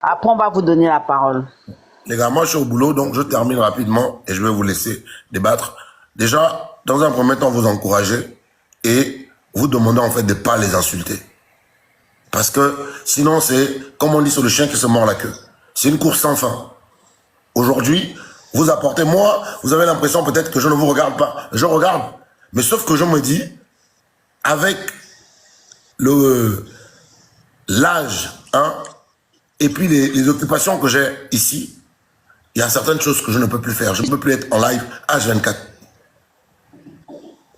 Après, on va vous donner la parole. Les gars, moi je suis au boulot, donc je termine rapidement et je vais vous laisser débattre. Déjà, dans un premier temps, vous encourager et vous demander en fait de ne pas les insulter. Parce que sinon, c'est, comme on dit sur le chien qui se mord la queue. C'est une course sans fin. Aujourd'hui, vous apportez, moi, vous avez l'impression peut-être que je ne vous regarde pas. Je regarde. Mais sauf que je me dis, avec l'âge, hein, et puis les occupations que j'ai ici, il y a certaines choses que je ne peux plus faire. Je ne peux plus être en live H24.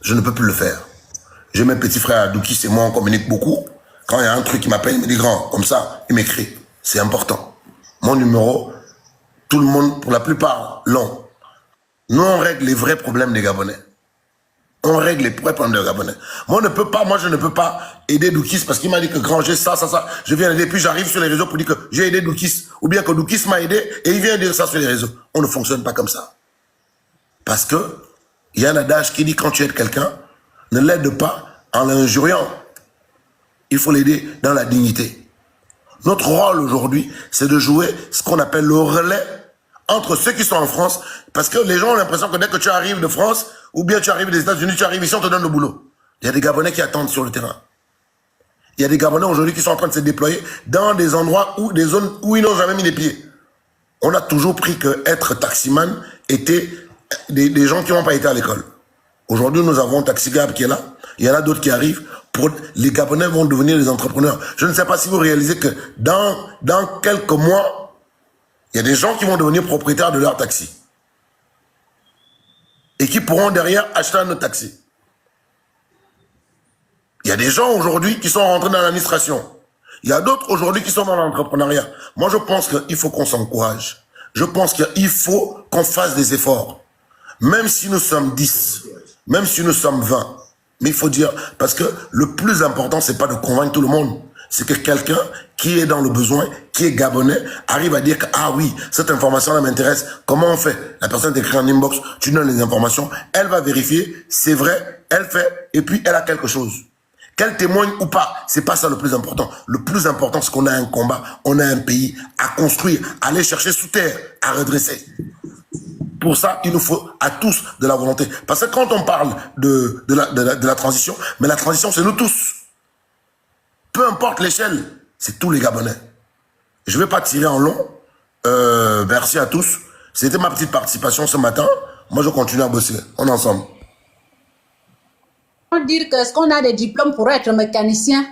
Je ne peux plus le faire. J'ai mes petits frères Doukis et moi, on communique beaucoup. Quand il y a un truc qui m'appelle, il me dit grand, comme ça, il m'écrit. C'est important. Mon numéro, tout le monde, pour la plupart, l'ont. Nous, on règle les vrais problèmes des Gabonais. On règle les vrais problèmes des Gabonais. Moi, je ne peux pas aider Doukis parce qu'il m'a dit que grand, j'ai ça. Je viens aider, puis j'arrive sur les réseaux pour dire que j'ai aidé Doukis. Ou bien que Doukis m'a aidé et il vient dire ça sur les réseaux. On ne fonctionne pas comme ça. Parce que, il y a un adage qui dit quand tu aides quelqu'un, ne l'aide pas en l'injuriant. Il faut l'aider dans la dignité. Notre rôle aujourd'hui, c'est de jouer ce qu'on appelle le relais entre ceux qui sont en France, parce que les gens ont l'impression que dès que tu arrives de France, ou bien tu arrives des États-Unis, tu arrives ici, on te donne le boulot. Il y a des Gabonais qui attendent sur le terrain. Il y a des Gabonais aujourd'hui qui sont en train de se déployer dans des endroits ou des zones où ils n'ont jamais mis les pieds. On a toujours pris que être taximan était des gens qui n'ont pas été à l'école. Aujourd'hui, nous avons Taxi Gab qui est là. Il y en a d'autres qui arrivent. Les Gabonais vont devenir des entrepreneurs. Je ne sais pas si vous réalisez que dans quelques mois, il y a des gens qui vont devenir propriétaires de leur taxi. Et qui pourront derrière acheter un autre taxi. Il y a des gens aujourd'hui qui sont rentrés dans l'administration. Il y a d'autres aujourd'hui qui sont dans l'entrepreneuriat. Moi, je pense qu'il faut qu'on s'encourage. Je pense qu'il faut qu'on fasse des efforts. Même si nous sommes 10, même si nous sommes 20. Mais il faut dire, parce que le plus important, c'est pas de convaincre tout le monde. C'est que quelqu'un qui est dans le besoin, qui est gabonais, arrive à dire que, ah oui, cette information-là m'intéresse. Comment on fait? La personne t'écrit en inbox, tu donnes les informations, elle va vérifier, c'est vrai, elle fait, et puis elle a quelque chose. Qu'elle témoigne ou pas, c'est pas ça le plus important. Le plus important, c'est qu'on a un combat, on a un pays à construire, à aller chercher sous terre, à redresser. Pour ça, il nous faut à tous de la volonté. Parce que quand on parle de la transition, mais la transition, c'est nous tous. Peu importe l'échelle, c'est tous les Gabonais. Je ne vais pas tirer en long. Merci à tous. C'était ma petite participation ce matin. Moi, je continue à bosser. On est ensemble. Dire que est-ce qu'on a des diplômes pour être mécanicien?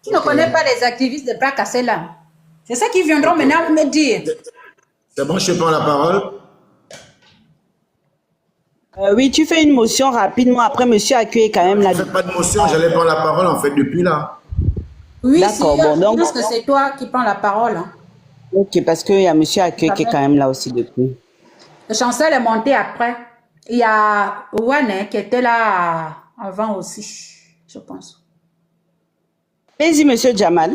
Tu ne connais pas les activistes de bras cassés là. C'est ça qu'ils viendront maintenant me dire. C'est bon, je prends la parole. Oui, tu fais une motion rapidement. Après, monsieur Akue est quand même là. Je ne fais pas de motion, j'allais prendre la parole en fait depuis là. Oui, d'accord, si, bon, je donc... pense que c'est toi qui prends la parole. Hein. Ok, parce qu'il y a monsieur Akue qui est quand même là aussi depuis. Le chancel est monté après. Il y a Ouane qui était là avant aussi, je pense. Allez-y, monsieur Jamal.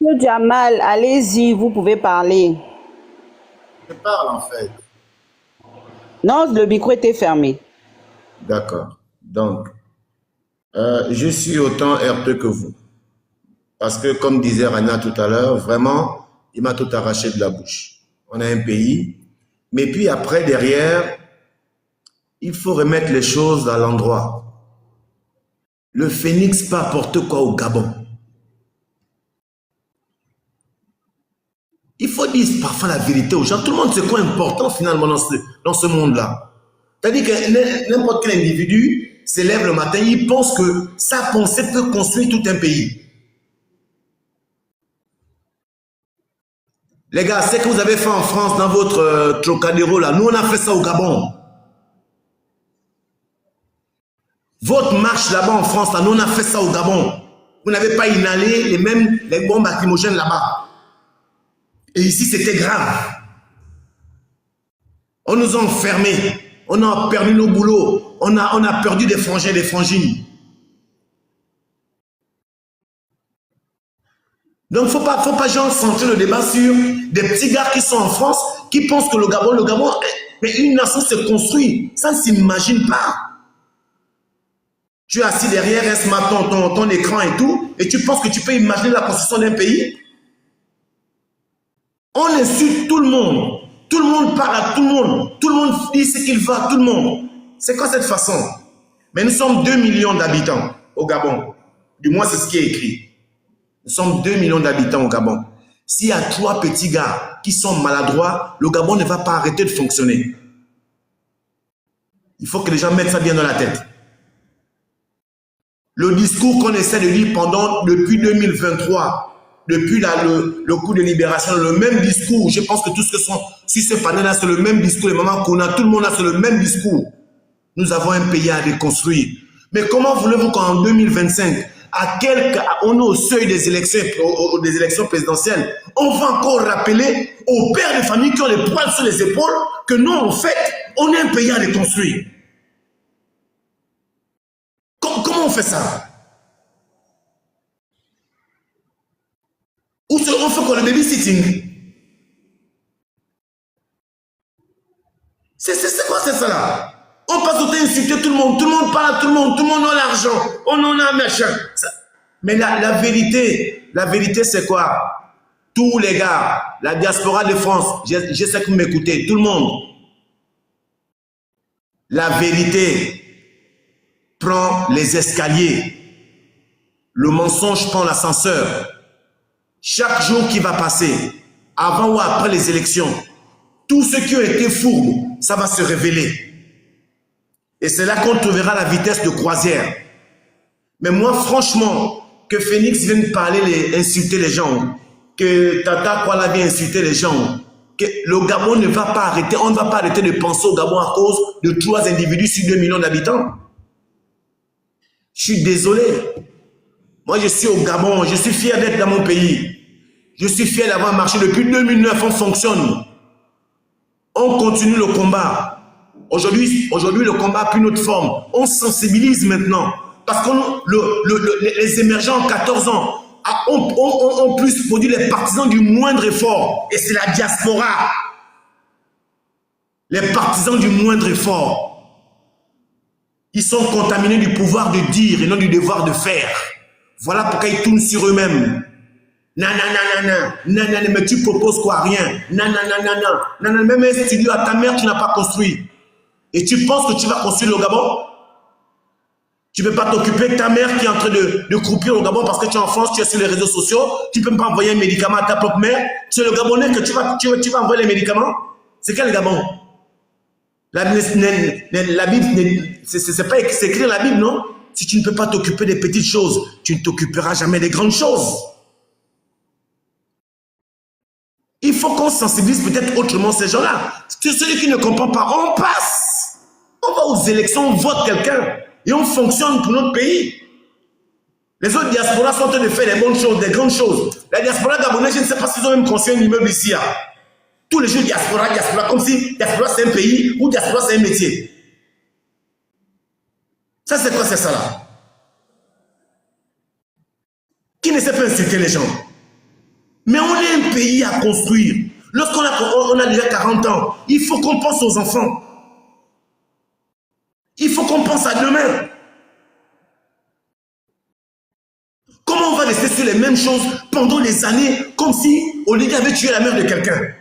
Monsieur Jamal, allez-y, vous pouvez parler. Je parle en fait. Non, le micro était fermé. D'accord. Donc, je suis autant heurteux que vous. Parce que, comme disait Rana tout à l'heure, vraiment, il m'a tout arraché de la bouche. On a un pays, mais puis après, derrière, il faut remettre les choses à l'endroit. Le phénix pas n'importe quoi au Gabon. Il faut dire parfois la vérité aux gens. Tout le monde sait quoi important finalement dans ce monde-là. C'est-à-dire que n'importe quel individu se lève le matin, il pense que sa pensée peut construire tout un pays. Les gars, c'est que vous avez fait en France dans votre Trocadéro là, nous on a fait ça au Gabon. Votre marche là-bas en France, là, nous on a fait ça au Gabon. Vous n'avez pas inhalé les bombes lacrymogènes là-bas. Et ici c'était grave. On nous a enfermés. On a perdu nos boulots. On a perdu des frangins, des frangines. Donc, faut pas genre centrer le débat sur des petits gars qui sont en France, qui pensent que le Gabon, mais une nation se construit. Ça ne s'imagine pas. Tu es assis derrière un smartphone, ton écran et tout, et tu penses que tu peux imaginer la construction d'un pays? On insulte tout le monde. Tout le monde parle à tout le monde. Tout le monde dit ce qu'il veut à tout le monde. C'est quoi cette façon? Mais nous sommes 2 millions d'habitants au Gabon. Du moins, c'est ce qui est écrit. Nous sommes 2 millions d'habitants au Gabon. S'il y a 3 petits gars qui sont maladroits, le Gabon ne va pas arrêter de fonctionner. Il faut que les gens mettent ça bien dans la tête. Le discours qu'on essaie de lire depuis 2023, depuis le coup de libération, le même discours. Je pense que tout ce que sont sur ce panel-là, c'est le même discours. Les mamans qu'on a, tout le monde a, c'est le même discours. Nous avons un pays à reconstruire. Mais comment voulez-vous qu'en 2025, on est au seuil des élections présidentielles, on va encore rappeler aux pères de famille qui ont les poils sur les épaules que nous, en fait, on est un pays à reconstruire. Comment on fait ça? Ou on fait quoi, le babysitting? C'est quoi ça là? On passe au temps insulter tout le monde parle à tout le monde a l'argent, on en a un machin. Mais la vérité c'est quoi? Tous les gars, la diaspora de France, je sais que vous m'écoutez, tout le monde. La vérité prend les escaliers. Le mensonge prend l'ascenseur. Chaque jour qui va passer, avant ou après les élections, tous ceux qui ont été fourbes, ça va se révéler. Et c'est là qu'on trouvera la vitesse de croisière. Mais moi, franchement, que Phoenix vienne parler, insulter les gens, que Tata Kuala vienne insulter les gens, que le Gabon ne va pas arrêter, on ne va pas arrêter de penser au Gabon à cause de 3 individus sur 2 millions d'habitants. Je suis désolé. Moi, je suis au Gabon, je suis fier d'être dans mon pays. Je suis fier d'avoir marché depuis 2009, on fonctionne. On continue le combat. Aujourd'hui, le combat a pris une autre forme. On sensibilise maintenant. Parce que les émergents en 14 ans ont plus produit les partisans du moindre effort. Et c'est la diaspora. Les partisans du moindre effort. Ils sont contaminés du pouvoir de dire et non du devoir de faire. Voilà pourquoi ils tournent sur eux-mêmes. Nanana, mais tu proposes quoi? Rien. Nanana, même un studio à ta mère, tu n'as pas construit. Et tu penses que tu vas construire le Gabon? Tu ne peux pas t'occuper de ta mère qui est en train de croupir au Gabon parce que tu es en France, tu es sur les réseaux sociaux, tu ne peux pas envoyer un médicament à ta propre mère. C'est le Gabonais que tu vas envoyer les médicaments? C'est quel Gabon? La Bible, c'est écrit dans la Bible, non? Si tu ne peux pas t'occuper des petites choses, tu ne t'occuperas jamais des grandes choses. Il faut qu'on sensibilise peut-être autrement ces gens-là. Celui qui ne comprend pas, on passe. On va aux élections, on vote quelqu'un et on fonctionne pour notre pays. Les autres diasporas sont en train de faire des bonnes choses, des grandes choses. La diaspora gabonaise, je ne sais pas s'ils ont même construit un immeuble ici. Hein. Tous les jours, diaspora, comme si diaspora c'est un pays ou diaspora c'est un métier. Ça, c'est quoi, c'est ça là? Qui ne sait pas insulter les gens? Mais on est un pays à construire. Lorsqu'on a déjà 40 ans, il faut qu'on pense aux enfants. Il faut qu'on pense à demain. Comment on va rester sur les mêmes choses pendant des années, comme si Olivier avait tué la mère de quelqu'un?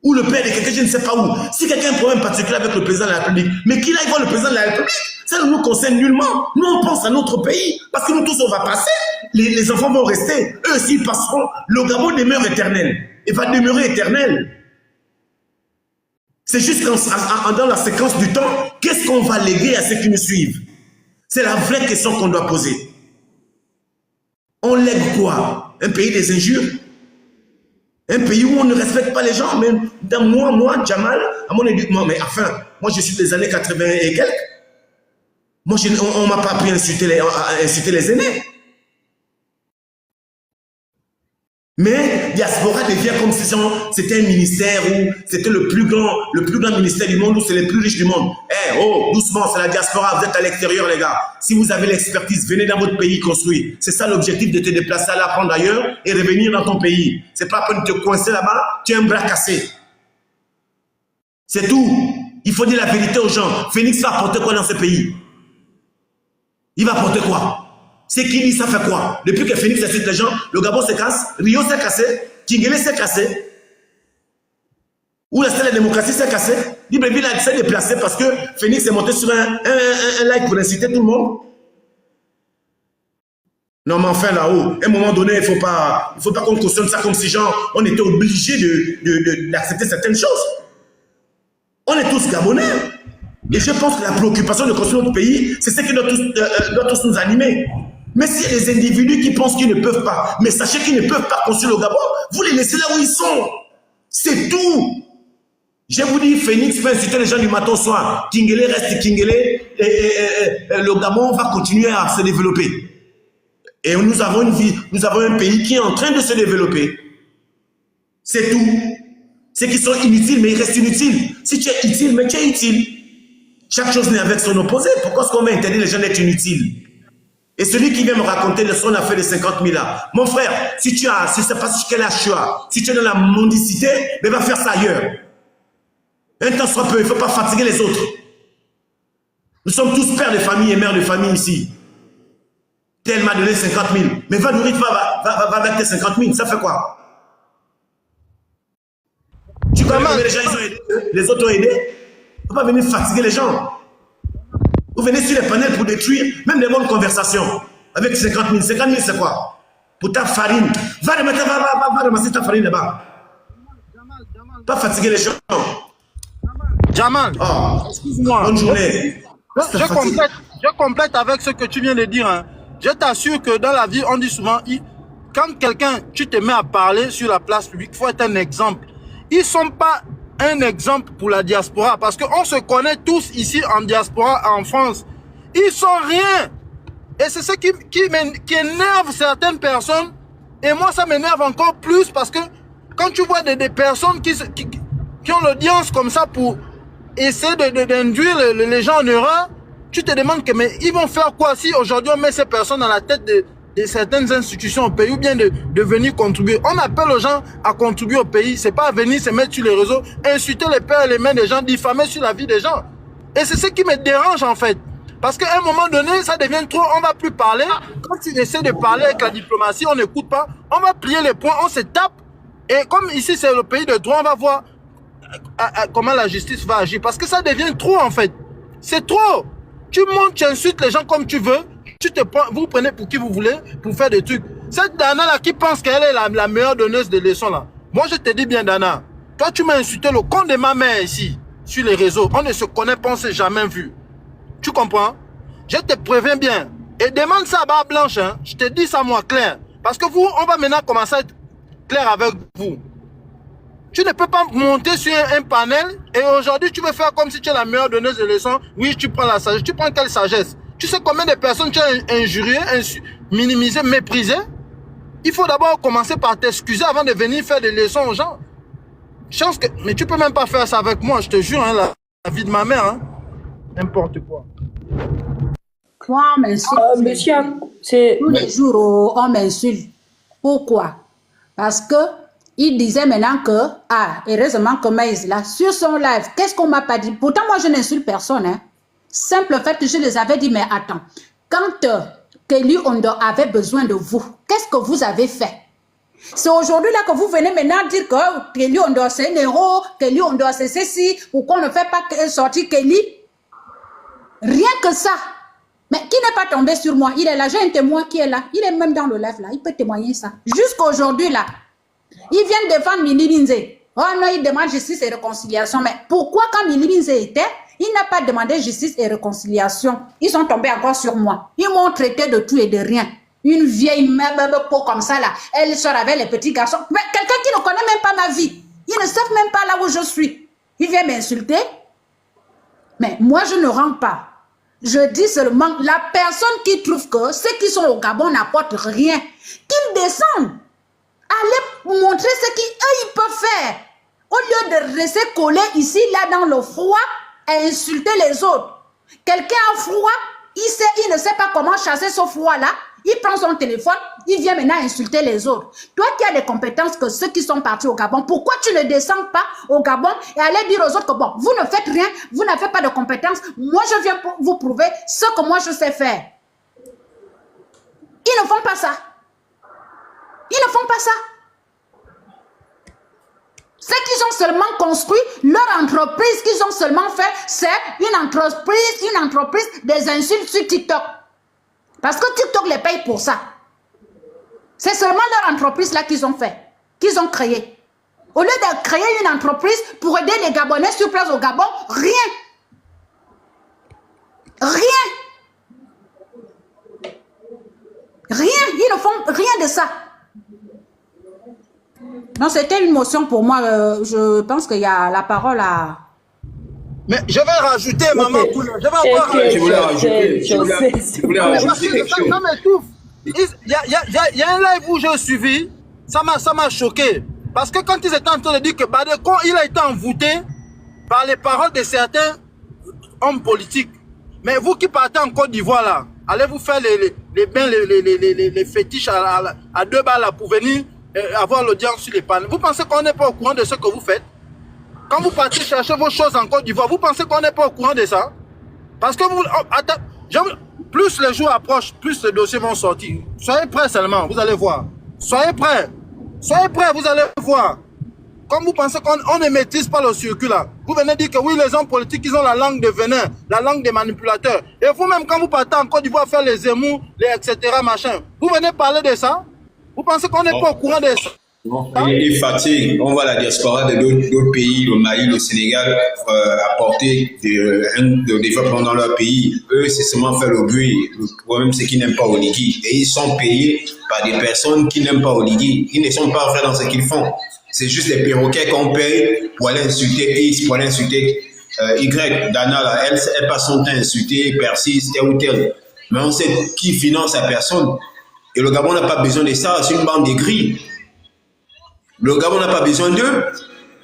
Ou le père de quelqu'un, je ne sais pas où. Si quelqu'un a un problème particulier avec le président de la République, mais qu'il aille voir le président de la République, ça ne nous concerne nullement. Nous, on pense à notre pays. Parce que nous tous, on va passer. Les enfants vont rester. Eux aussi, ils passeront. Le Gabon demeure éternel. Et va demeurer éternel. C'est juste dans la séquence du temps, qu'est-ce qu'on va léguer à ceux qui nous suivent? C'est la vraie question qu'on doit poser. On lègue quoi? Un pays des injures? Un pays où on ne respecte pas les gens? Mais dans moi, Jamal, à mon éducation, mais enfin, moi je suis des années 80 et quelques. Moi, on ne m'a pas appris à insulter les aînés. Mais diaspora devient comme si c'était un ministère où c'était le plus grand ministère du monde, où c'est les plus riches du monde. Eh, oh, doucement, c'est la diaspora, vous êtes à l'extérieur, les gars. Si vous avez l'expertise, venez dans votre pays construire. C'est ça l'objectif de te déplacer, aller apprendre ailleurs et revenir dans ton pays. C'est pas pour te coincer là-bas, tu as un bras cassé. C'est tout. Il faut dire la vérité aux gens. Phoenix va apporter quoi dans ce pays? Il va apporter quoi? C'est qui dit ça fait quoi? Depuis que Phoenix incite les gens, le Gabon se casse, Rio s'est cassé, Kingele s'est cassé, ou la seule démocratie s'est cassée. Libreville s'est déplacé parce que Phoenix est monté sur un like pour inciter tout le monde. Non, mais enfin là-haut, à un moment donné, il ne faut pas qu'on cautionne ça comme si genre, on était obligé d'accepter certaines choses. On est tous Gabonais. Et je pense que la préoccupation de construire notre pays, c'est ce qui doit tous nous animer. Mais s'il y a des individus qui pensent qu'ils ne peuvent pas, mais sachez qu'ils ne peuvent pas construire le Gabon, vous les laissez là où ils sont. C'est tout. Je vous dis, Phoenix peut inciter les gens du matin au soir. Kingele reste Kingele et le Gabon va continuer à se développer. Et nous avons un pays qui est en train de se développer. C'est tout. Ceux qui sont inutiles, mais ils restent inutiles. Si tu es utile, mais tu es utile. Chaque chose n'est avec son opposé. Pourquoi est-ce qu'on va interdire les gens d'être inutiles? Et celui qui vient me raconter son affaire de 50 000 là, mon frère, si tu as, si c'est pas quel âge tu as, si tu es dans la mendicité, mais va faire ça ailleurs. Un temps soit peu, il ne faut pas fatiguer les autres. Nous sommes tous pères de famille et mères de famille ici. Elle m'a donné 50 000. Mais va nourrir, va avec tes 50 000. Ça fait quoi? Tu connais combien les gens ils ont aidé? Les autres ont aidé? Il ne faut pas venir fatiguer les gens. Vous venez sur les panels pour détruire même les bonnes conversations. Avec 50 000. 50 000 c'est quoi? Pour ta farine. Va ramasser ta farine là-bas. Pas fatiguer les gens. Jamal, excuse-moi. Bonne journée. Je complète avec ce que tu viens de dire. Hein. Je t'assure que dans la vie, on dit souvent, quand quelqu'un, tu te mets à parler sur la place publique, il faut être un exemple. Ils ne sont pas un exemple pour la diaspora, parce qu'on se connaît tous ici en diaspora, en France. Ils sont rien. Et c'est ce qui énerve certaines personnes. Et moi, ça m'énerve encore plus, parce que quand tu vois des personnes qui ont l'audience comme ça pour essayer d'induire les gens en erreur, tu te demandes que mais ils vont faire quoi si aujourd'hui on met ces personnes à la tête de certaines institutions au pays, ou bien de venir contribuer. On appelle aux gens à contribuer au pays, c'est pas à venir se mettre sur les réseaux, insulter les pères et les mères des gens, diffamer sur la vie des gens. Et c'est ce qui me dérange en fait. Parce qu'à un moment donné, ça devient trop, on va plus parler. Quand tu essaies de parler avec la diplomatie, on n'écoute pas, on va plier les poings, on se tape. Et comme ici c'est le pays de droit, on va voir comment la justice va agir. Parce que ça devient trop en fait. C'est trop. Tu montes, tu insultes les gens comme tu veux. Vous prenez pour qui vous voulez pour faire des trucs. Cette Dana là qui pense qu'elle est la meilleure donneuse de leçons là. Moi je te dis bien Dana. Toi tu m'as insulté le compte de ma mère ici. Sur les réseaux. On ne se connaît pas, on ne s'est jamais vu. Tu comprends? Je te préviens bien. Et demande ça à Barbe Blanche. Hein. Je te dis ça moi clair. Parce que vous, on va maintenant commencer à être clair avec vous. Tu ne peux pas monter sur un panel et aujourd'hui tu veux faire comme si tu es la meilleure donneuse de leçons. Oui, tu prends la sagesse. Tu prends quelle sagesse? Tu sais combien de personnes tu as injurié, minimisé, méprisé? Il faut d'abord commencer par t'excuser avant de venir faire des leçons aux gens. Chance que... Mais tu peux même pas faire ça avec moi, je te jure, hein, la vie de ma mère. Hein. N'importe quoi. Toi, on m'insulte. Monsieur, c'est... Tous les jours, on m'insulte. Pourquoi? Parce que il disait maintenant que, heureusement que Maïs, là, sur son live, qu'est-ce qu'on m'a pas dit? Pourtant, moi, je n'insulte personne, hein. Simple fait que je les avais dit, mais attends, quand Kelly Ondo avait besoin de vous, qu'est-ce que vous avez fait? C'est aujourd'hui là que vous venez maintenant dire que Kelly Ondo c'est un héros, Kelly Ondo c'est ceci, pourquoi on ne fait pas sortir Kelly? Rien que ça. Mais qui n'est pas tombé sur moi? Il est là, j'ai un témoin qui est là, il est même dans le live là, il peut témoigner ça. Jusqu'à aujourd'hui là, ils viennent défendre Mili Binze. Oh non, il demande justice et réconciliation. Mais pourquoi quand Mili Binze était, il n'a pas demandé justice et réconciliation? Ils sont tombés encore sur moi. Ils m'ont traité de tout et de rien. Une vieille peau comme ça là, elle sort avec les petits garçons. Mais quelqu'un qui ne connaît même pas ma vie. Ils ne savent même pas là où je suis. Il vient m'insulter. Mais moi je ne rentre pas. Je dis seulement, la personne qui trouve que ceux qui sont au Gabon n'apportent rien, qu'ils descendent. Allez montrer ce qu'eux ils peuvent faire. Au lieu de rester collé ici, là dans le froid, et insulter les autres. Quelqu'un a froid, il ne sait pas comment chasser ce froid-là. Il prend son téléphone, il vient maintenant insulter les autres. Toi qui as des compétences que ceux qui sont partis au Gabon, pourquoi tu ne descends pas au Gabon et allez dire aux autres que bon, vous ne faites rien, vous n'avez pas de compétences. Moi, je viens pour vous prouver ce que moi je sais faire. Ils ne font pas ça. Ils ne font pas ça. Ce qu'ils ont seulement construit, leur entreprise qu'ils ont seulement fait, c'est une entreprise des insultes sur TikTok. Parce que TikTok les paye pour ça. C'est seulement leur entreprise là qu'ils ont fait, qu'ils ont créé. Au lieu de créer une entreprise pour aider les Gabonais sur place au Gabon, rien. Rien. Rien. Ils ne font rien de ça. Non, c'était une motion pour moi. Je pense qu'il y a la parole à... Mais je vais rajouter, maman Koula. Je vais encore rajouter. Je voulais rajouter quelque chose. Ça m'étouffe. Il y a un live où j'ai suivi. Ça m'a choqué. Parce que quand ils étaient en train de dire que Badeko, il a été envoûté par les paroles de certains hommes politiques. Mais vous qui partez en Côte d'Ivoire, là, allez vous faire les bains, les fétiches à 2 balles là, pour venir avoir l'audience sur les panneaux. Vous pensez qu'on n'est pas au courant de ce que vous faites? Quand vous partez chercher vos choses en Côte d'Ivoire, vous pensez qu'on n'est pas au courant de ça? Parce que vous... plus les jours approchent, plus les dossiers vont sortir. Soyez prêts seulement, vous allez voir. Soyez prêts. Soyez prêts, vous allez voir. Comme vous pensez qu'on ne maîtrise pas le circuit là, vous venez dire que oui, les hommes politiques, ils ont la langue de venin, la langue des manipulateurs. Et vous-même, quand vous partez en Côte d'Ivoire faire les émous, les etc., machin, vous venez parler de ça? Vous pensez qu'on n'est pas au courant de ça? Il fatigue. On voit la diaspora de d'autres pays, le Mali, le Sénégal, apporter le développement dans leur pays. Eux, c'est seulement faire le bruit. Le problème, c'est qu'ils n'aiment pas Oligui. Et ils sont payés par des personnes qui n'aiment pas Oligui. Ils ne sont pas vrais dans ce qu'ils font. C'est juste des perroquets qu'on paye pour aller insulter X, pour aller insulter Y. Dana, là, elle passe son temps à insulter, persiste, tel ou tel. Mais on sait qui finance la personne. Et le Gabon n'a pas besoin de ça. C'est une bande de gris. Le Gabon n'a pas besoin d'eux.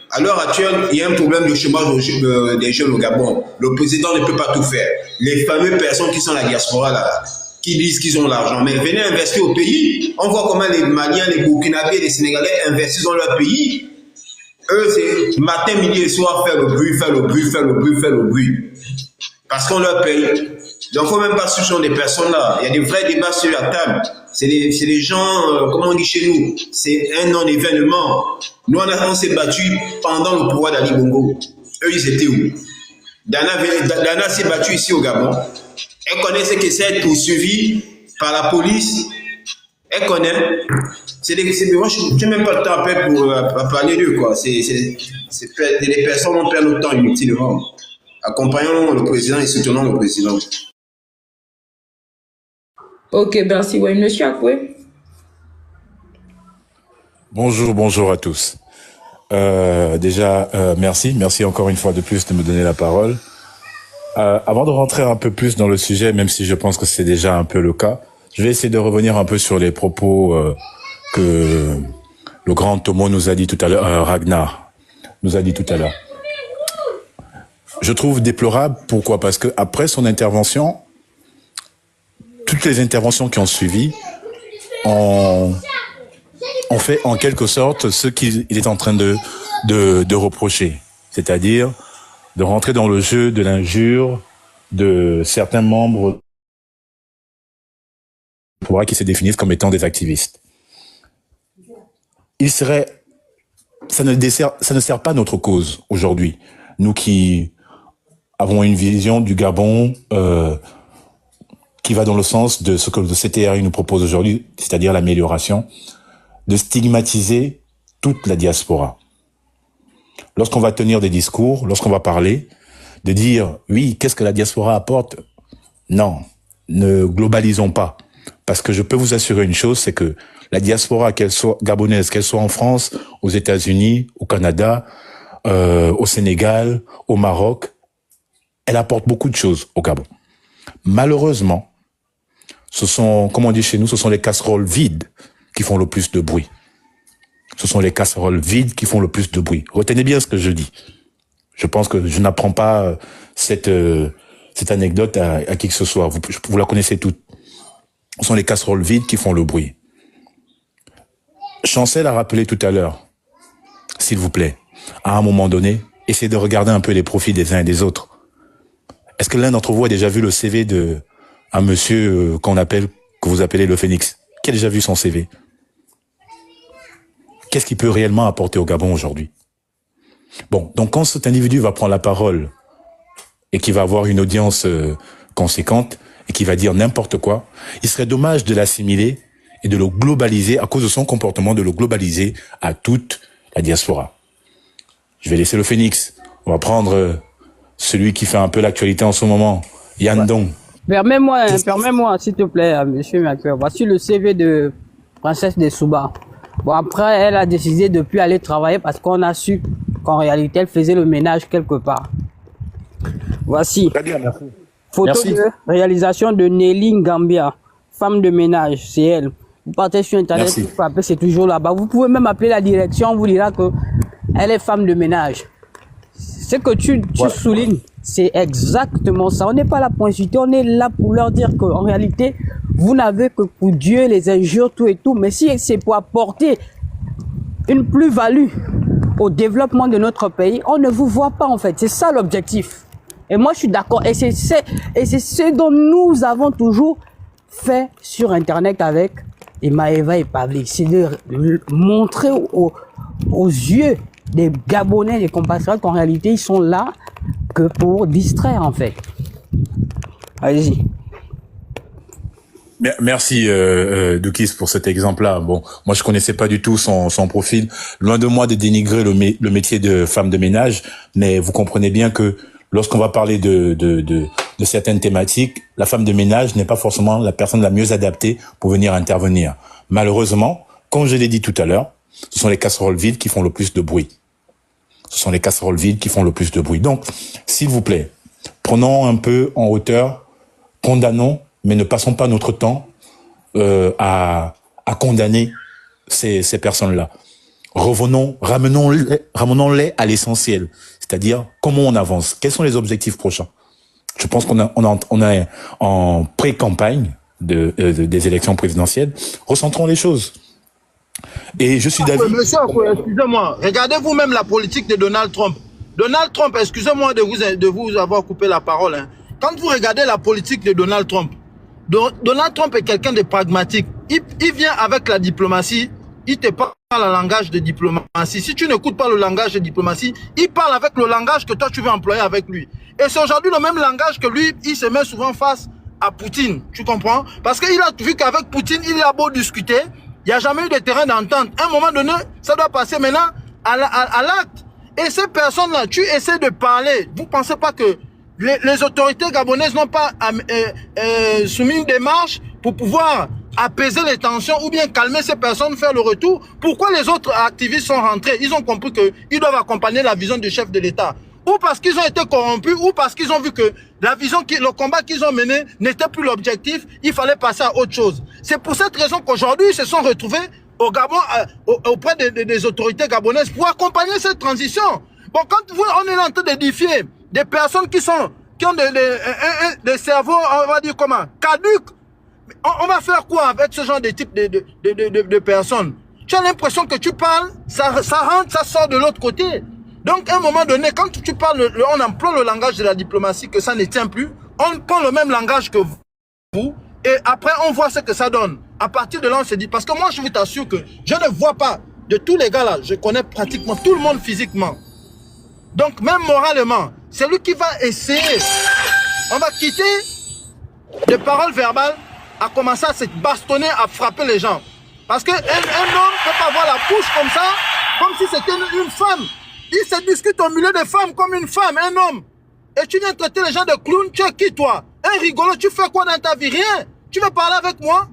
À l'heure actuelle, il y a un problème de chômage des jeunes au Gabon. Le président ne peut pas tout faire. Les fameuses personnes qui sont à la diaspora, là, qui disent qu'ils ont l'argent, mais venez investir au pays. On voit comment les Maliens, les Burkinabés, les Sénégalais investissent dans leur pays. Eux, c'est matin, midi et soir, faire le bruit, faire le bruit, faire le bruit, faire le bruit. Parce qu'on leur paye. Donc, il ne faut même pas soucier des personnes là. Il y a des vrais débats sur la table. C'est des gens, comme on dit chez nous, c'est un non-événement. Nous, on s'est battus pendant le pouvoir d'Ali Bongo. Eux, ils étaient où? Dana s'est battue ici au Gabon. Elle connaît ce que c'est être poursuivi par la police. Elle connaît. Moi, je n'ai même pas le temps après pour parler d'eux, quoi. Les personnes, on perd notre temps inutilement. Accompagnons le président et soutenons le président. Ok, merci. Oui, monsieur Akwe. Bonjour à tous. Merci encore une fois de plus de me donner la parole. Avant de rentrer un peu plus dans le sujet, même si je pense que c'est déjà un peu le cas, je vais essayer de revenir un peu sur les propos que le grand Tomo nous a dit tout à l'heure, Ragnar nous a dit tout à l'heure. Je trouve déplorable, pourquoi? Parce que après son intervention, toutes les interventions qui ont suivi ont fait en quelque sorte ce qu'il est en train de reprocher, c'est-à-dire de rentrer dans le jeu de l'injure de certains membres du pouvoir qui se définissent comme étant des activistes. Ça ne sert pas notre cause aujourd'hui. Nous qui avons une vision du Gabon qui va dans le sens de ce que le CTRI nous propose aujourd'hui, c'est-à-dire l'amélioration, de stigmatiser toute la diaspora. Lorsqu'on va tenir des discours, lorsqu'on va parler, de dire, oui, qu'est-ce que la diaspora apporte? Non, ne globalisons pas. Parce que je peux vous assurer une chose, c'est que la diaspora, qu'elle soit gabonaise, qu'elle soit en France, aux États-Unis, au Canada, au Sénégal, au Maroc, elle apporte beaucoup de choses au Gabon. Malheureusement, ce sont, comme on dit chez nous, ce sont les casseroles vides qui font le plus de bruit. Ce sont les casseroles vides qui font le plus de bruit. Retenez bien ce que je dis. Je pense que je n'apprends pas cette anecdote à qui que ce soit. Vous la connaissez toutes. Ce sont les casseroles vides qui font le bruit. Chancel a rappelé tout à l'heure, s'il vous plaît, à un moment donné, essayez de regarder un peu les profils des uns et des autres. Est-ce que l'un d'entre vous a déjà vu le CV d'un monsieur qu'on appelle que vous appelez le Phénix, qui a déjà vu son CV? Qu'est-ce qu'il peut réellement apporter au Gabon aujourd'hui? Bon, donc quand cet individu va prendre la parole et qui va avoir une audience conséquente et qui va dire n'importe quoi, il serait dommage de l'assimiler et de le globaliser, à cause de son comportement, de le globaliser à toute la diaspora. Je vais laisser le Phénix. On va prendre celui qui fait un peu l'actualité en ce moment, Yann Dong. Permets-moi, s'il te plaît, monsieur Macuer. Voici le CV de Princesse de Souba. Bon, après, elle a décidé de ne plus aller travailler parce qu'on a su qu'en réalité, elle faisait le ménage quelque part. Voici. Très bien, merci. Photo Merci. de réalisation de Nelly Gambia, femme de ménage, c'est elle. Vous partez sur Internet, Merci. vous frappez, c'est toujours là-bas. Vous pouvez même appeler la direction, on vous dira que elle est femme de ménage. Ce que tu soulignes, c'est exactement ça. On n'est pas là pour insulter, on est là pour leur dire qu'en réalité, vous n'avez que pour Dieu les injures, tout et tout. Mais si c'est pour apporter une plus-value au développement de notre pays, on ne vous voit pas en fait. C'est ça l'objectif. Et moi, je suis d'accord. Et c'est ce dont nous avons toujours fait sur Internet avec Maëva et Pavlik. C'est de montrer aux yeux des Gabonais, des compatriotes qu'en réalité, ils sont là que pour distraire en fait. Allez-y. Merci Dukis pour cet exemple-là. Bon, moi je connaissais pas du tout son profil. Loin de moi de dénigrer le métier de femme de ménage, mais vous comprenez bien que lorsqu'on va parler de certaines thématiques, la femme de ménage n'est pas forcément la personne la mieux adaptée pour venir intervenir. Malheureusement, comme je l'ai dit tout à l'heure, ce sont les casseroles vides qui font le plus de bruit. Ce sont les casseroles vides qui font le plus de bruit. Donc, s'il vous plaît, prenons un peu en hauteur, condamnons, mais ne passons pas notre temps à condamner ces personnes-là. Ramenons-les à l'essentiel, c'est-à-dire comment on avance, quels sont les objectifs prochains. Je pense qu'on est en pré-campagne des élections présidentielles. Recentrons les choses. Et je suis d'avis. Monsieur, excusez-moi, regardez vous-même la politique de Donald Trump. Donald Trump, excusez-moi de vous avoir coupé la parole. Hein. Quand vous regardez la politique de Donald Trump, Donald Trump est quelqu'un de pragmatique. Il vient avec la diplomatie, il te parle le langage de diplomatie. Si tu n'écoutes pas le langage de diplomatie, il parle avec le langage que toi tu veux employer avec lui. Et c'est aujourd'hui le même langage que lui, il se met souvent face à Poutine. Tu comprends? Parce qu'il a vu qu'avec Poutine, il a beau discuter, il n'y a jamais eu de terrain d'entente. À un moment donné, ça doit passer maintenant à l'acte. Et ces personnes-là, tu essaies de parler. Vous ne pensez pas que les autorités gabonaises n'ont pas soumis une démarche pour pouvoir apaiser les tensions ou bien calmer ces personnes, faire le retour? Pourquoi les autres activistes sont rentrés? Ils ont compris qu'ils doivent accompagner la vision du chef de l'État. Ou parce qu'ils ont été corrompus, ou parce qu'ils ont vu que la vision, le combat qu'ils ont mené n'était plus l'objectif, il fallait passer à autre chose. C'est pour cette raison qu'aujourd'hui, ils se sont retrouvés au Gabon, auprès des autorités gabonaises pour accompagner cette transition. Bon, quand on est en train d'édifier des personnes qui ont des cerveaux, on va dire comment, caduques, on va faire quoi avec ce genre de type de personnes? Tu as l'impression que tu parles, ça rentre, ça sort de l'autre côté. Donc, à un moment donné, quand tu parles, on emploie le langage de la diplomatie, que ça ne tient plus, on prend le même langage que vous, et après, on voit ce que ça donne. À partir de là, on se dit, parce que moi, je vous t'assure que je ne vois pas, de tous les gars là, je connais pratiquement tout le monde physiquement. Donc, même moralement, c'est lui qui va essayer. On va quitter des paroles verbales, à commencer à se bastonner, à frapper les gens. Parce qu'un homme ne peut pas avoir la bouche comme ça, comme si c'était une femme. Il se discute au milieu des femmes comme une femme, un homme. Et tu viens traiter les gens de clowns, tu es qui toi? Un rigolo, tu fais quoi dans ta vie? Rien. Tu veux parler avec moi?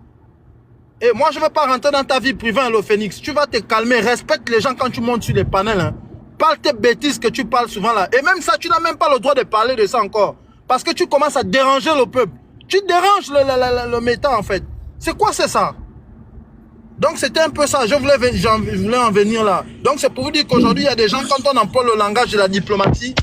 Et moi, je ne vais pas rentrer dans ta vie privée, le Phénix. Tu vas te calmer, respecte les gens quand tu montes sur les panels. Hein. Parle tes bêtises que tu parles souvent là. Et même ça, tu n'as même pas le droit de parler de ça encore. Parce que tu commences à déranger le peuple. Tu déranges le méta en fait. C'est quoi c'est ça? Donc c'était un peu ça, je voulais en venir là. Donc c'est pour vous dire qu'aujourd'hui, il y a des gens, quand on emploie le langage de la diplomatie,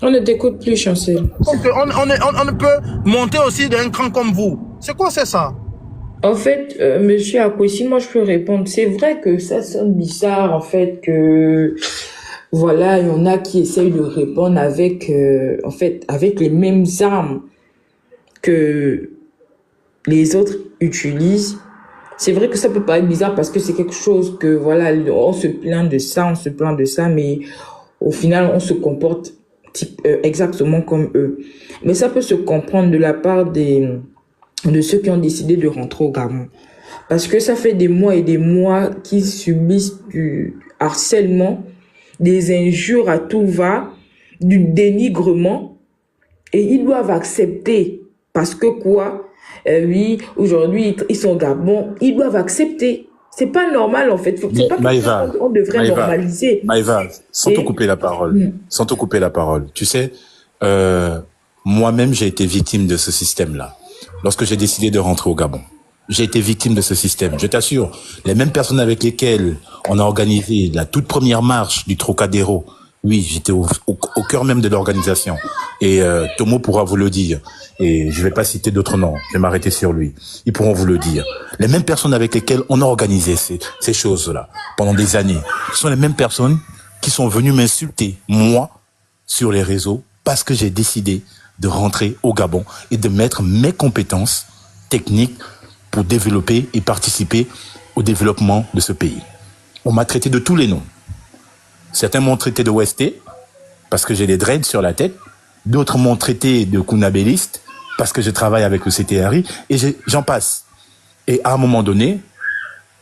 On ne t'écoute plus, Chancel. Donc on peut monter aussi d'un cran comme vous. C'est quoi c'est ça? En fait, monsieur Akwesi, moi je peux répondre. C'est vrai que ça sonne bizarre, en fait, que voilà, il y en a qui essayent de répondre avec, en fait, avec les mêmes armes que les autres utilisent. C'est vrai que ça peut paraître bizarre parce que c'est quelque chose que, voilà, on se plaint de ça, mais au final, on se comporte exactement comme eux. Mais ça peut se comprendre de la part de ceux qui ont décidé de rentrer au Gabon. Parce que ça fait des mois et des mois qu'ils subissent du harcèlement, des injures à tout va, du dénigrement, et ils doivent accepter. Parce que quoi? Oui, aujourd'hui, ils sont au Gabon, ils doivent accepter. C'est pas normal, en fait. C'est pas Maïva, quelque chose qu'on devrait normaliser. Maïva, sans te couper la parole, sans te couper la parole, tu sais, moi-même, j'ai été victime de ce système-là. Lorsque j'ai décidé de rentrer au Gabon, j'ai été victime de ce système. Je t'assure, les mêmes personnes avec lesquelles on a organisé la toute première marche du Trocadéro, oui, j'étais au cœur même de l'organisation. Et Tomo pourra vous le dire. Et je vais pas citer d'autres noms, je vais m'arrêter sur lui. Ils pourront vous le dire. Les mêmes personnes avec lesquelles on a organisé ces choses-là pendant des années, ce sont les mêmes personnes qui sont venues m'insulter, moi, sur les réseaux, parce que j'ai décidé de rentrer au Gabon et de mettre mes compétences techniques pour développer et participer au développement de ce pays. On m'a traité de tous les noms. Certains m'ont traité de Westé, parce que j'ai des dreads sur la tête. D'autres m'ont traité de Kunabéliste, parce que je travaille avec le CTRI, et j'en passe. Et à un moment donné,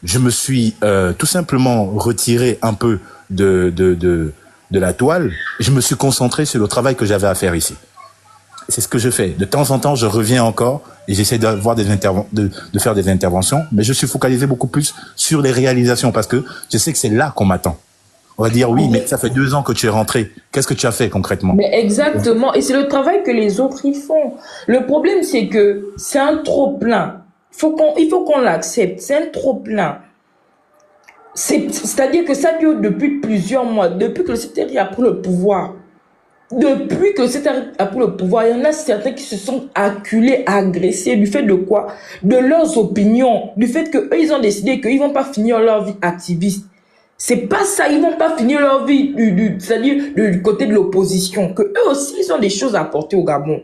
je me suis tout simplement retiré un peu de la toile. Je me suis concentré sur le travail que j'avais à faire ici. C'est ce que je fais. De temps en temps, je reviens encore et j'essaie d'avoir de faire des interventions, mais je suis focalisé beaucoup plus sur les réalisations parce que je sais que c'est là qu'on m'attend. On va dire oui, mais ça fait 2 ans que tu es rentré. Qu'est-ce que tu as fait concrètement? Mais exactement. Et c'est le travail que les autres y font. Le problème, c'est que c'est un trop-plein. Il faut qu'on l'accepte. C'est un trop-plein. C'est-à-dire que ça dure depuis plusieurs mois. Depuis que le CTRI a pris le pouvoir. Depuis que le CTRI a pris le pouvoir, il y en a certains qui se sont acculés, agressés du fait de quoi? De leurs opinions. Du fait qu'eux, ils ont décidé qu'ils vont pas finir leur vie activiste. C'est pas ça, ils vont pas finir leur vie c'est-à-dire du côté de l'opposition, que eux aussi ils ont des choses à apporter au Gabon.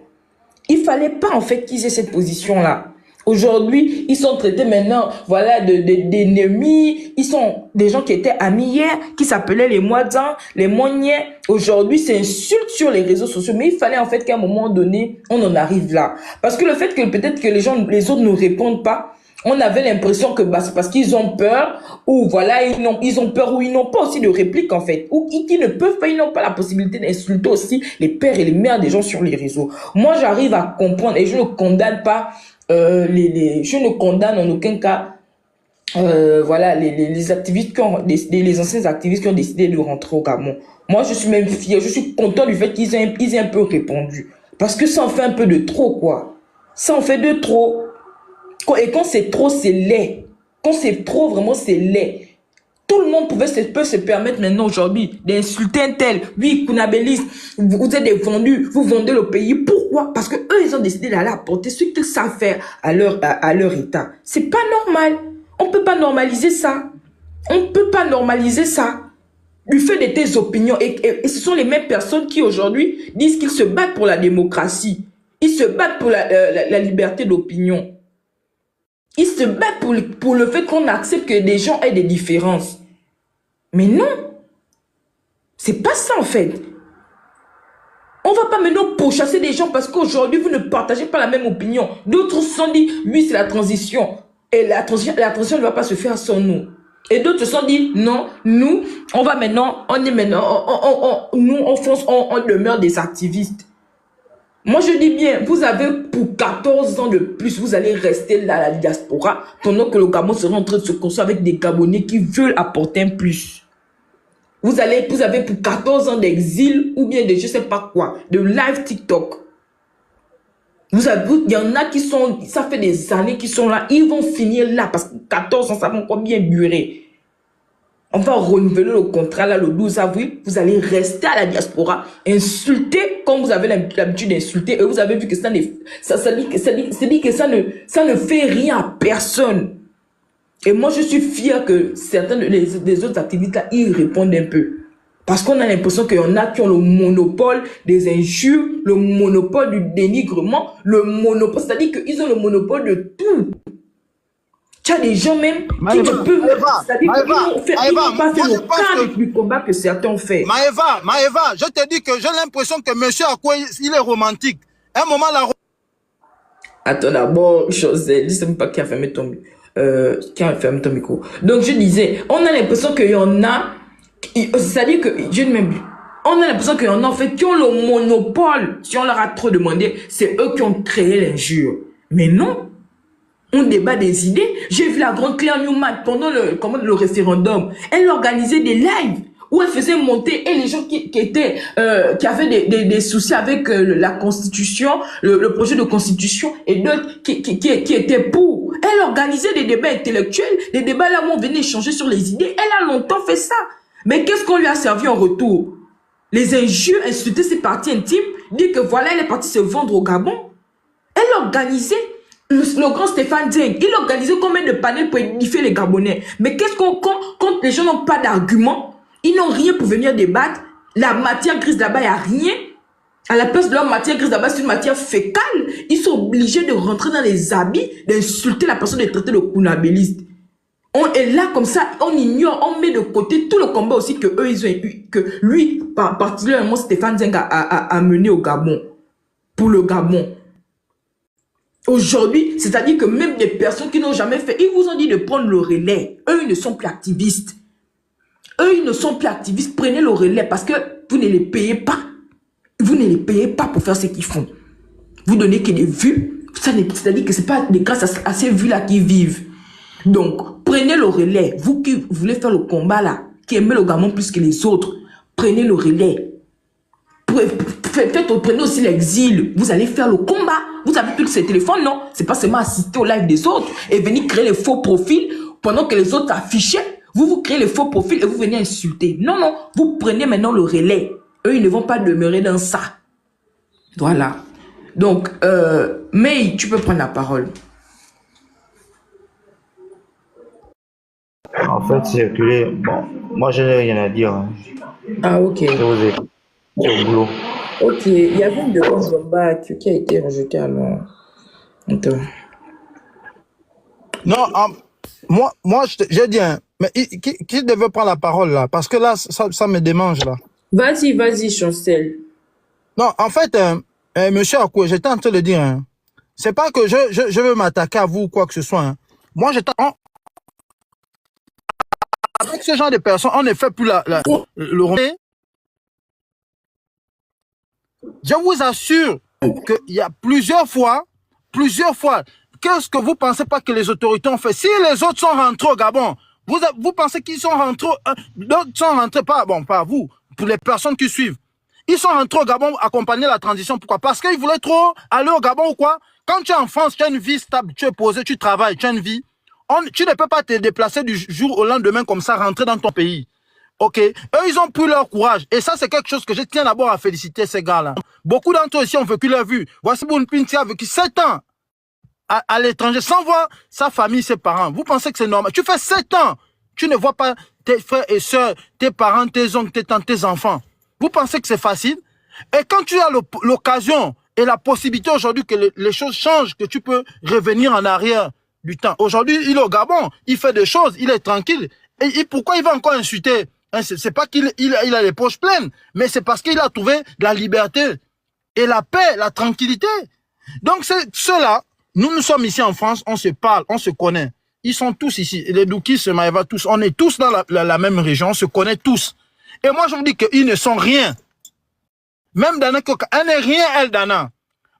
Il fallait pas en fait qu'ils aient cette position-là. Aujourd'hui, ils sont traités maintenant, voilà, d'ennemis. Ils sont des gens qui étaient amis hier, qui s'appelaient les Moisans, les Monniers. Aujourd'hui, c'est insulte sur les réseaux sociaux. Mais il fallait en fait qu'à un moment donné, on en arrive là. Parce que le fait que peut-être que les autres ne répondent pas, on avait l'impression que c'est parce qu'ils ont peur, ou voilà, ils ont peur, ou ils n'ont pas aussi de réplique en fait, ou qui ne peuvent pas, ils n'ont pas la possibilité d'insulter aussi les pères et les mères des gens sur les réseaux. Moi, j'arrive à comprendre et je ne condamne pas, je ne condamne en aucun cas, voilà, les activistes les anciens activistes qui ont décidé de rentrer au Gabon. Moi, je suis même fier, je suis content du fait qu'ils aient un peu répondu. Parce que ça en fait un peu de trop, quoi. Ça en fait de trop. Et quand c'est trop, c'est laid. Quand c'est trop, vraiment, c'est laid. Tout le monde peut se permettre maintenant aujourd'hui d'insulter un tel. Oui, Kunabéliste, vous êtes des vendus, vous vendez le pays. Pourquoi? Parce que eux, ils ont décidé d'aller apporter ce qu'ils savent faire à leur état. C'est pas normal. On peut pas normaliser ça. On peut pas normaliser ça. Du fait de tes opinions. Et ce sont les mêmes personnes qui aujourd'hui disent qu'ils se battent pour la démocratie. Ils se battent pour la liberté d'opinion. Ils se battent pour le fait qu'on accepte que des gens aient des différences. Mais non. C'est pas ça en fait. On va pas maintenant pourchasser des gens parce qu'aujourd'hui vous ne partagez pas la même opinion. D'autres se sont dit, oui c'est la transition. Et la transition ne va pas se faire sans nous. Et d'autres se sont dit, non, nous, on demeure des activistes. Moi, je dis bien, vous avez pour 14 ans de plus, vous allez rester là à la diaspora pendant que le Gabon sera en train de se construire avec des Gabonais qui veulent apporter un plus. Vous avez pour 14 ans d'exil ou bien de je sais pas quoi, de live TikTok. Il y en a qui sont, ça fait des années qu'ils sont là, ils vont finir là parce que 14 ans, ça va encore bien durer. On va renouveler le contrat là le 12 avril. Vous allez rester à la diaspora, insulter comme vous avez l'habitude d'insulter. Et vous avez vu que ça ne fait rien à personne. Et moi, je suis fier que certains des autres activistes là, ils répondent un peu. Parce qu'on a l'impression qu'il y en a qui ont le monopole des injures, le monopole du dénigrement, le monopole, c'est-à-dire qu'ils ont le monopole de tout. Tu as des gens même qui ne peuvent... C'est-à-dire qu'ils n'ont pas fait le cas du combat que certains ont fait. Maëva, je te dis que j'ai l'impression que monsieur Akoué, il est romantique. À un moment, la... Attends, d'abord, José, ne sais même pas qui a fermé ton micro. Donc, je disais, on a l'impression qu'il y en a... C'est-à-dire que, on a l'impression qu'il y en a en fait qui ont le monopole. Si on leur a trop demandé, c'est eux qui ont créé l'injure. Mais non, on débat des idées. J'ai vu la grande Claire Newman pendant le référendum. Elle organisait des lives où elle faisait monter et les gens qui avaient des soucis avec la constitution, le projet de constitution et d'autres qui étaient pour. Elle organisait des débats intellectuels, des débats là où on venait échanger sur les idées. Elle a longtemps fait ça. Mais qu'est-ce qu'on lui a servi en retour? Les injures, insulter ses parties intimes, dire que voilà, elle est partie se vendre au Gabon. Elle organisait, le grand Stéphane Dieng, il organisait combien de panels pour édifier les Gabonais. Mais qu'est-ce qu'on, quand les gens n'ont pas d'arguments, ils n'ont rien pour venir débattre, la matière grise là-bas, il n'y a rien. À la place de leur matière grise là-bas, c'est une matière fécale. Ils sont obligés de rentrer dans les habits, d'insulter la personne, de traiter de kunabéliste. On est là comme ça, on ignore, on met de côté tout le combat aussi que eux ils ont eu, que lui, particulièrement Stéphane Dieng a mené au Gabon, pour le Gabon. Aujourd'hui, c'est-à-dire que même des personnes qui n'ont jamais fait, ils vous ont dit de prendre le relais. Eux, ils ne sont plus activistes. Eux, ils ne sont plus activistes. Prenez le relais parce que vous ne les payez pas. Vous ne les payez pas pour faire ce qu'ils font. Vous donnez que des vues. C'est-à-dire que ce n'est pas grâce à ces vues-là qu'ils vivent. Donc, prenez le relais. Vous qui voulez faire le combat là, qui aimez le Gabon plus que les autres, prenez le relais. Prenez aussi l'exil. Vous allez faire le combat. Vous avez plus ces téléphones, non? C'est pas seulement assister au live des autres et venir créer les faux profils pendant que les autres affichaient. Vous créez les faux profils et vous venez insulter. Non, non. Vous prenez maintenant le relais. Eux, ils ne vont pas demeurer dans ça. Voilà. Donc, mais tu peux prendre la parole. En fait, circuler, bon, moi je n'ai rien à dire. Hein. Ah, ok. Je vous ai au boulot. Ok, il y avait une demande en bas qui a été rejetée alors. Attends. Non, moi j'ai dit, hein, mais qui devait prendre la parole là? Parce que là, ça me démange là. Vas-y, Chancel. Non, en fait, monsieur Akoué, j'étais en train de dire, hein, c'est pas que je veux m'attaquer à vous ou quoi que ce soit. Hein. Moi, avec ce genre de personnes, on ne fait plus le rond. Je vous assure qu'il y a plusieurs fois, qu'est-ce que vous pensez pas que les autorités ont fait? Si les autres sont rentrés au Gabon, vous pensez qu'ils sont rentrés, d'autres sont rentrés, pas vous, pour les personnes qui suivent. Ils sont rentrés au Gabon accompagner la transition. Pourquoi? Parce qu'ils voulaient trop aller au Gabon ou quoi? Quand tu es en France, tu as une vie stable, tu es posé, tu travailles, tu as une vie. Tu ne peux pas te déplacer du jour au lendemain comme ça, rentrer dans ton pays. Ok? Eux, ils ont pris leur courage. Et ça, c'est quelque chose que je tiens d'abord à féliciter ces gars-là. Beaucoup d'entre eux ici ont vécu leur vie. Voici Bounpinti a vécu 7 ans à l'étranger sans voir sa famille, ses parents. Vous pensez que c'est normal? Tu fais 7 ans. Tu ne vois pas tes frères et sœurs, tes parents, tes oncles, tes tantes, tes enfants. Vous pensez que c'est facile? Et quand tu as l'occasion et la possibilité aujourd'hui que les choses changent, que tu peux revenir en arrière du temps. Aujourd'hui, il est au Gabon, il fait des choses, il est tranquille. Et pourquoi il va encore insulter? C'est pas qu'il a les poches pleines, mais c'est parce qu'il a trouvé la liberté et la paix, la tranquillité. Donc ceux-là, nous sommes ici en France, on se parle, on se connaît. Ils sont tous ici, les Doukis, les Maëva, tous. On est tous dans la même région, on se connaît tous. Et moi, je vous dis qu'ils ne sont rien. Même Dana Koka, elle n'est rien, elle, Dana.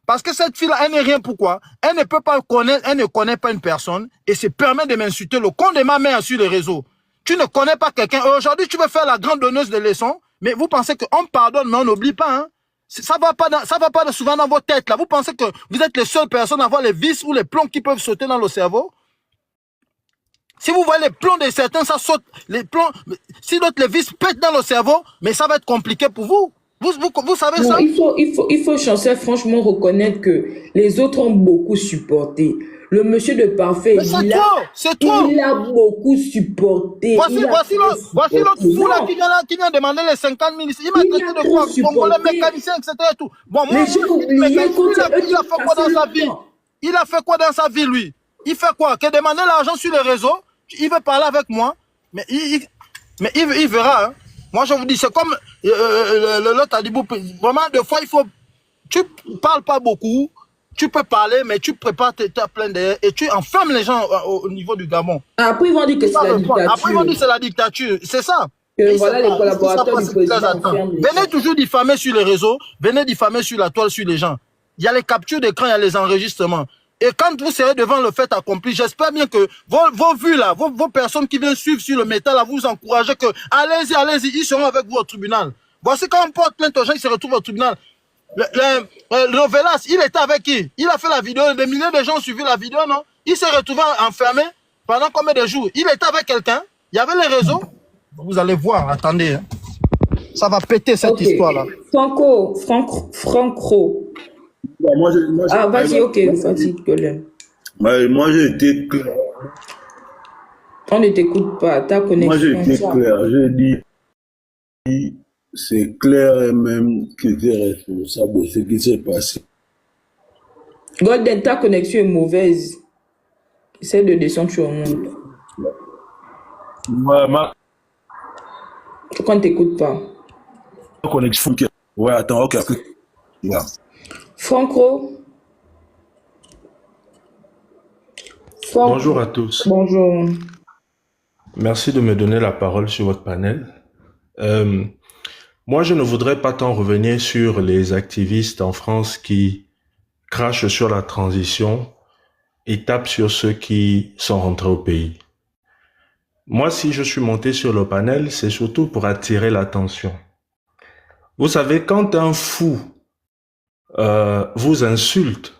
Parce que cette fille-là, elle n'est rien. Pourquoi? Elle ne peut pas connaître, elle ne connaît pas une personne et se permet de m'insulter le con de ma mère sur les réseaux. Tu ne connais pas quelqu'un. Aujourd'hui, tu veux faire la grande donneuse de leçons, mais vous pensez qu'on pardonne, mais on n'oublie pas. Hein? Ça va pas souvent dans vos têtes. Là. Vous pensez que vous êtes les seules personnes à avoir les vis ou les plombs qui peuvent sauter dans le cerveau? Si vous voyez les plombs de certains, ça saute. Les plombs, si d'autres les vis pètent dans le cerveau, mais ça va être compliqué pour vous. Vous savez non, ça? Il faut Chancel, franchement, reconnaître que les autres ont beaucoup supporté. Le monsieur de Parfait, Mais c'est trop. il a beaucoup supporté. Voici l'autre fou là qui vient demander les 50 000. Il m'a traité de quoi? Congolais, mécanicien, etc. Et tout. Bon, moi, il a fait quoi dans sa vie? Il a fait quoi dans sa vie, lui? Il fait quoi? Que demander l'argent sur les réseaux? Il veut parler avec moi, mais il verra. Hein. Moi, je vous dis, c'est comme l'autre a dit, vraiment, des fois, tu parles pas beaucoup, tu peux parler, mais tu prépares ta plainte derrière et tu enfermes les gens au niveau du Gabon. Après, ils vont dire que c'est la dictature. Après, ils vont dire que c'est la dictature. C'est ça. Voilà les collaborateurs du président. Venez toujours diffamer sur les réseaux, venez diffamer sur la toile, sur les gens. Il y a les captures d'écran, il y a les enregistrements. Et quand vous serez devant le fait accompli, j'espère bien que vos vues là, vos personnes qui viennent suivre sur le métal, là, vous encouragez que allez-y, ils seront avec vous au tribunal. Voici quand on porte plainte aux gens, ils se retrouvent au tribunal. Le Novelas, il était avec qui? Il a fait la vidéo, des milliers de gens ont suivi la vidéo, non? Il s'est retrouvé enfermé pendant combien de jours? Il était avec quelqu'un, il y avait les réseaux. Vous allez voir, attendez. Hein. Ça va péter cette histoire-là. Franco. Vas-y, ok, vas-y, Colin. Moi, j'ai été clair. On ne t'écoute pas, ta connexion. Moi, j'ai été clair. J'ai dit, c'est clair et même qui était responsable de ce qui s'est passé. Golden, ta connexion est mauvaise. Essaie de descendre sur le monde. Pourquoi on ne t'écoute pas? Connexion. Ouais, attends, ok. Yeah. Franco. Bonjour à tous. Bonjour. Merci de me donner la parole sur votre panel. Moi, je ne voudrais pas tant revenir sur les activistes en France qui crachent sur la transition et tapent sur ceux qui sont rentrés au pays. Moi, si je suis monté sur le panel, c'est surtout pour attirer l'attention. Vous savez, quand un fou vous insulte,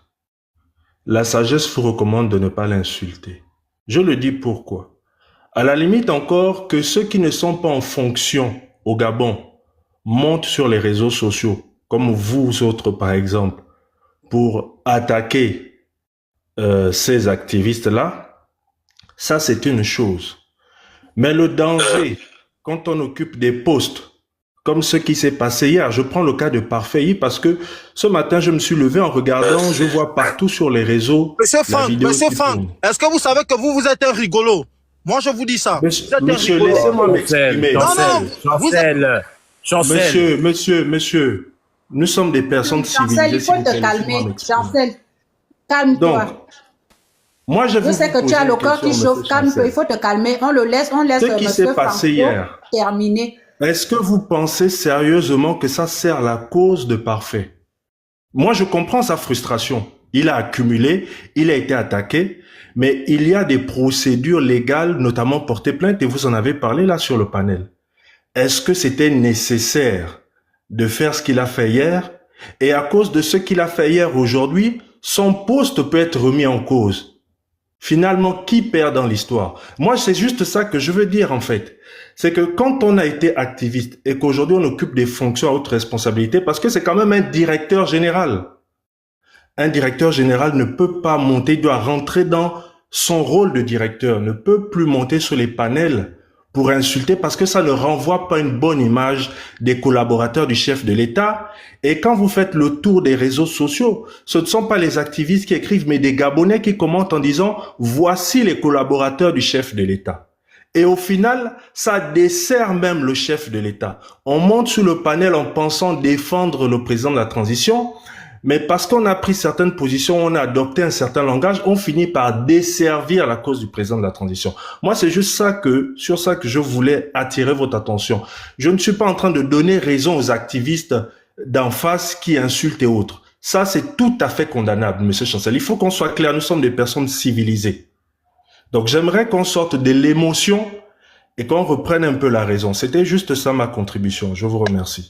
la sagesse vous recommande de ne pas l'insulter. Je le dis pourquoi. À la limite encore que ceux qui ne sont pas en fonction au Gabon montent sur les réseaux sociaux, comme vous autres par exemple, pour attaquer ces activistes-là, ça c'est une chose. Mais le danger, quand on occupe des postes, comme ce qui s'est passé hier, je prends le cas de Parfait parce que ce matin, je me suis levé en regardant, je vois partout sur les réseaux. Monsieur Franck, est-ce que vous savez que vous êtes un rigolo? Moi, je vous dis ça. Monsieur, laissez-moi m'exprimer. Chancel. Monsieur, nous sommes des personnes civilisées. Il faut te calmer. Chancel, calme-toi. Donc, moi, je sais que tu as le corps qui chauffe. Calme-toi, il faut te calmer. On laisse ce qui s'est passé hier terminer. Est-ce que vous pensez sérieusement que ça sert la cause de Parfait? Moi, je comprends sa frustration. Il a accumulé, il a été attaqué, mais il y a des procédures légales, notamment porter plainte, et vous en avez parlé là sur le panel. Est-ce que c'était nécessaire de faire ce qu'il a fait hier? Et à cause de ce qu'il a fait hier aujourd'hui, son poste peut être remis en cause. Finalement, qui perd dans l'histoire? Moi, c'est juste ça que je veux dire en fait. C'est que quand on a été activiste et qu'aujourd'hui on occupe des fonctions à haute responsabilité, parce que c'est quand même un directeur général. Un directeur général ne peut pas monter, il doit rentrer dans son rôle de directeur, ne peut plus monter sur les panels pour insulter parce que ça ne renvoie pas une bonne image des collaborateurs du chef de l'État. Et quand vous faites le tour des réseaux sociaux, ce ne sont pas les activistes qui écrivent, mais des Gabonais qui commentent en disant « Voici les collaborateurs du chef de l'État ». Et au final, ça dessert même le chef de l'État. On monte sur le panel en pensant défendre le président de la transition, mais parce qu'on a pris certaines positions, on a adopté un certain langage, on finit par desservir la cause du président de la transition. Moi, c'est juste sur ça que je voulais attirer votre attention. Je ne suis pas en train de donner raison aux activistes d'en face qui insultent et autres. Ça, c'est tout à fait condamnable, monsieur Chancel. Il faut qu'on soit clair, nous sommes des personnes civilisées. Donc, j'aimerais qu'on sorte de l'émotion et qu'on reprenne un peu la raison. C'était juste ça ma contribution. Je vous remercie.